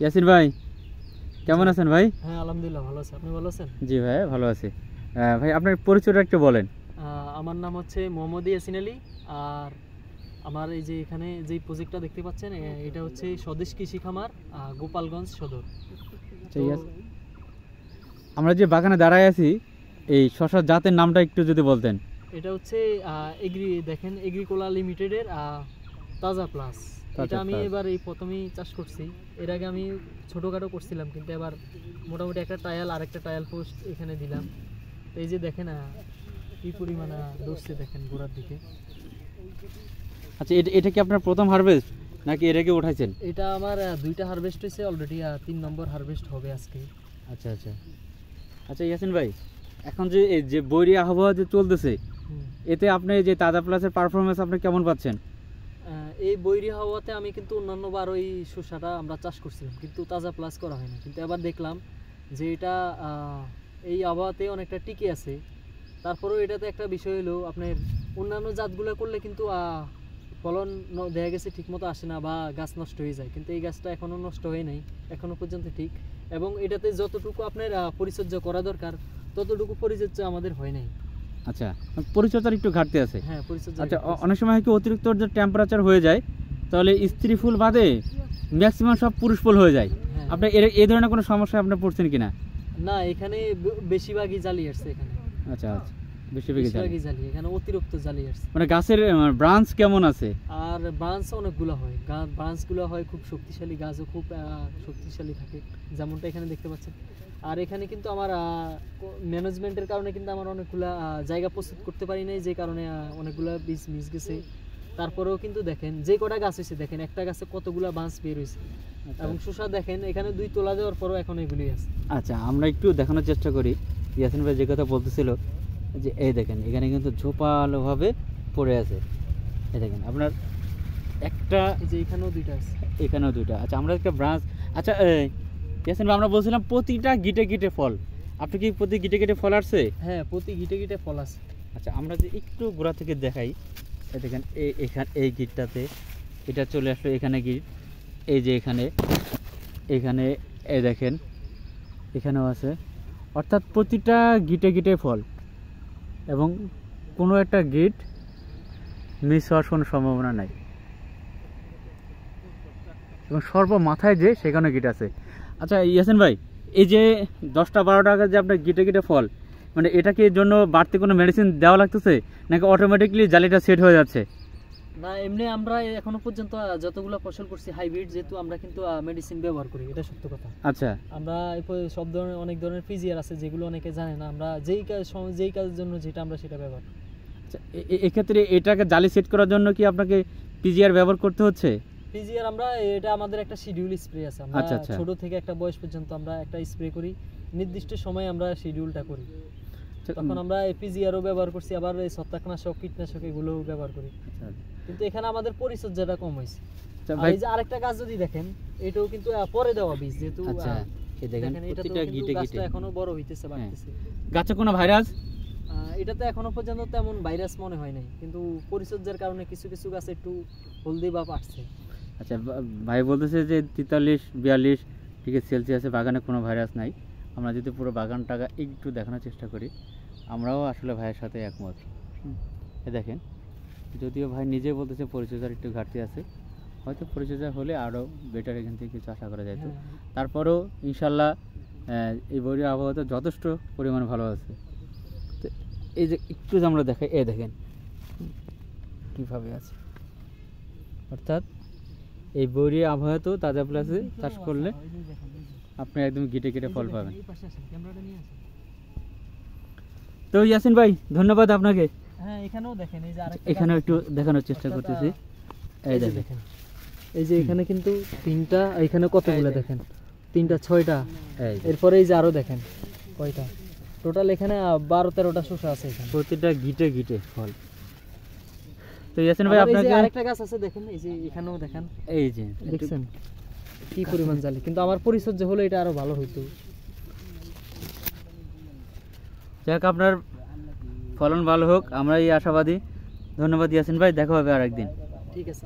ইয়াসিন ভাই কেমন আছেন ভাই? হ্যাঁ আলহামদুলিল্লাহ ভালো আছি, আপনি ভালো আছেন? জি ভাই ভালো আছি। ভাই আপনার পরিচয়টা একটু বলেন। আমার নাম হচ্ছে মোহাম্মদ ইয়াসিন আলী। আর আমার এই যে এখানে যে প্রজেক্টটা দেখতে পাচ্ছেন এটা হচ্ছে স্বদেশ কৃষি খামার, গোপালগঞ্জ সদর। ঠিক আছে, আমরা যে বাগানে দাঁড়ায় আছি এই শশার জাতের নামটা একটু যদি বলতেন। এটা হচ্ছে দেখেন এগ্রিকোলা লিমিটেডের তাজা প্লাস। এটা আমি এবার এই প্রথমেই চাষ করছি। এর আগে আমি ছোটোখাটো করছিলাম, কিন্তু এবার মোটামুটি একটা ট্রায়াল আর একটা ট্রায়াল পোস্ট এখানে দিলাম। তো এই যে দেখেন কি পরিমাণ ধরছে দেখেন গোড়ার দিকে। আচ্ছা, এটা কি আপনার প্রথম হারভেস্ট নাকি এর আগে উঠাইছেন? এটা আমার দুইটা হারভেস্ট হয়েছে অলরেডি, 3 নম্বর হারভেস্ট হবে আজকে। আচ্ছা আচ্ছা আচ্ছা ইয়াসিন ভাই, এখন যে এই যে বৈরী আবহাওয়া যে চলতেছে এতে আপনি যে তাজা প্লাসের পারফরমেন্স আপনি কেমন পাচ্ছেন? এই বৈরী হাওয়াতে আমি কিন্তু অন্যান্য বার ওই শসাটা আমরা চাষ করছিলাম, কিন্তু তাজা প্লাস করা হয়নি। কিন্তু এবার দেখলাম যে এটা এই আবহাওয়াতে অনেকটা টিকে আছে। তারপরেও এটাতে একটা বিষয় হলো আপনার অন্যান্য জাতগুলো করলে কিন্তু ফলন দেখা গেছে ঠিকমতো আসে না বা গাছ নষ্ট হয়ে যায়, কিন্তু এই গাছটা এখনও নষ্ট হয় নাই, এখনও পর্যন্ত ঠিক। এবং এটাতে যতটুকু আপনার পরিচর্যা করা দরকার ততটুকু পরিচর্যা আমাদের হয় নাই। আচ্ছা, পরিচর্যার একটু ঘাটতি আছে। হ্যাঁ পরিচর্যা। আচ্ছা, অনেক সময় কি অতিরিক্ত যে টেম্পারেচার হয়ে যায় তাহলে স্ত্রী ফুল বাদে ম্যাক্সিমাম সব পুরুষ ফুল হয়ে যায়। আপনি এই ধরনের কোনো সমস্যা আপনি পড়ছেন কিনা? না, এখানে বেশিরভাগই জালি আসছে এখানে। আচ্ছা আচ্ছা, বেশিরভাগই জালি, এখানে অতিরিক্ত জালি আসছে। মানে গাছের ব্রাঞ্চ কেমন আছে? আর ব্রাঞ্চ অনেকগুলো হয়, ব্রাঞ্চগুলো হয় খুব শক্তিশালী, গাছও খুব শক্তিশালী থাকে যেমনটা এখানে দেখতে পাচ্ছেন। আর এখানে কিন্তু আমার ম্যানেজমেন্টের কারণে কিন্তু আমার অনেকগুলো জায়গা প্রস্তুত করতে পারি নাই, যে কারণে অনেকগুলো বীজ মিস গেছে। তারপরেও কিন্তু দেখেন যে কটা গাছ হয়েছে, দেখেন একটা গাছে কতগুলো ব্রাঞ্চ বের হয়েছে। এবং শসা দেখেন এখানে 2 তোলা দেওয়ার পরও এখন এগুলি আছে। আচ্ছা, আমরা একটু দেখানোর চেষ্টা করি। ইয়াসিন ভাই যে কথা বলতেছিল যে এই দেখেন এখানে কিন্তু ঝোপালোভাবে পড়ে আছে। এই দেখেন আপনার একটা, যে এখানেও 2টা আছে, এখানেও 2টা। আচ্ছা, আমরা একটা ব্রাঞ্চ। আচ্ছা ইয়াসিন ভাই, আমরা বলছিলাম প্রতিটা গিটে গিটে ফল, আপনি কি প্রতি গিটে গিটে ফল আসছে? হ্যাঁ প্রতি গিটে গিটে ফল আছে। আচ্ছা, আমরা যে একটু গোড়া থেকে দেখাই, এই দেখেন এই গিটটাতে এটা চলে আসলো, এখানে গিট, এই যে এখানে এই দেখেন এখানেও আছে। অর্থাৎ প্রতিটা গিটে গিটে ফল, এবং কোনো একটা গিট মিস হওয়ার কোনো সম্ভাবনা নাই। এবং সর্বমাথায় যে সেখানে গিট আছে। আচ্ছা ইয়াসিন ভাই, এই যে 10টা 12 টাকা যে আপনার গিটে গিটে ফল, মানে এটাকে এর জন্য বাড়তি কোনো মেডিসিন দেওয়া লাগতেছে নাকি অটোমেটিকলি জালিটা সেট হয়ে যাচ্ছে? না, এমনি আমরা এখনো পর্যন্ত যতগুলো ফসল করছি হাইব্রিড, যেহেতু আমরা কিন্তু মেডিসিন ব্যবহার করি, এটা সত্য কথা। আচ্ছা, আমরা সব ধরনের অনেক ধরনের পিজিআর আছে যেগুলো অনেকে জানে না, আমরা যেই কাজের জন্য যেটা আমরা সেটা ব্যবহার করি। আচ্ছা, এক্ষেত্রে এটাকে জালি সেট করার জন্য কি আপনাকে পিজিআর ব্যবহার করতে হচ্ছে? পিজিআর আমরা এটা আমাদের একটা শিডিউল স্প্রে আছে। আমরা ছোট থেকে একটা বয়স পর্যন্ত আমরা একটা স্প্রে করি, নির্দিষ্ট সময় আমরা শিডিউলটা করি। তখন আমরা পিজিআরও ব্যবহার করছি, আবার এই ছত্রাকনাশক কীটনাশক এগুলোও ব্যবহার করি। কিন্তু এখানে আমাদের পরিচর্যাটা কম হয়েছে। এই যে আরেকটা গাছ যদি দেখেন, এটাও কিন্তু পরে দেওয়া বীজ, যেহেতু এই দেখেন প্রতিটা গিটে গিটে এখনো বড় হইতেছে, বাড়তেছে। গাছে কোনো ভাইরাস? এটাতে এখনো পর্যন্ত তেমন ভাইরাস মনে হয় নাই, কিন্তু পরিচর্যার কারণে কিছু কিছু গাছে একটু হলদি ভাব আসছে। আচ্ছা, ভাই বলতেছে যে 43-42 ডিগ্রি সেলসিয়াসে বাগানে কোনো ভাইরাস নাই। আমরা যদি পুরো বাগানটাকে একটু দেখানোর চেষ্টা করি, আমরাও আসলে ভাইয়ের সাথে একমত। দেখেন, যদিও ভাই নিজে বলতেছে পরিচর্যার একটু ঘাটতি আছে, হয়তো পরিচর্যা হলে আরও বেটার এখান থেকে কিছু আশা করা যেত। তারপরেও ইনশাল্লাহ এই বৈরী আবহাওয়াতে যথেষ্ট পরিমাণ ভালো আছে। তো এই যে একটু আমরা দেখাই, দেখেন কীভাবে আছে। অর্থাৎ এই বৈরী আবহাওয়াতেও তাজা প্লাসে চাষ করলে আপনি একদম গিটে গিটে ফল পাবেন। তো ইয়াসিন ভাই, ধন্যবাদ আপনাকে। হ্যাঁ, এখানেও দেখেন, এই যে এখানেও একটু দেখানোর চেষ্টা করতেছি। এই দেখেন, এই যে এখানে কিন্তু 3টা, এখানে কতগুলো দেখেন, 3টা 6টা, এরপরে এই যে আরো দেখেন কয়টা, টোটাল এখানে 12-13টা শসা আছে এখানে, প্রতিটা গিটে গিটে ফল। তো ইয়াসিন ভাই, আপনাকে আরেকটা গাছ আছে দেখেন, এই যে এখানেও দেখেন, এই যে দেখছেন কি পরিমাণ জালি, কিন্তু আমার পরিচর্যা হলে এটা আরো ভালো হইতো। যাক, আপনার ফলন ভালো হোক, আমরা এই আশাবাদী। ধন্যবাদ ইয়াসিন ভাই, দেখা হবে আরেকদিন। ঠিক আছে।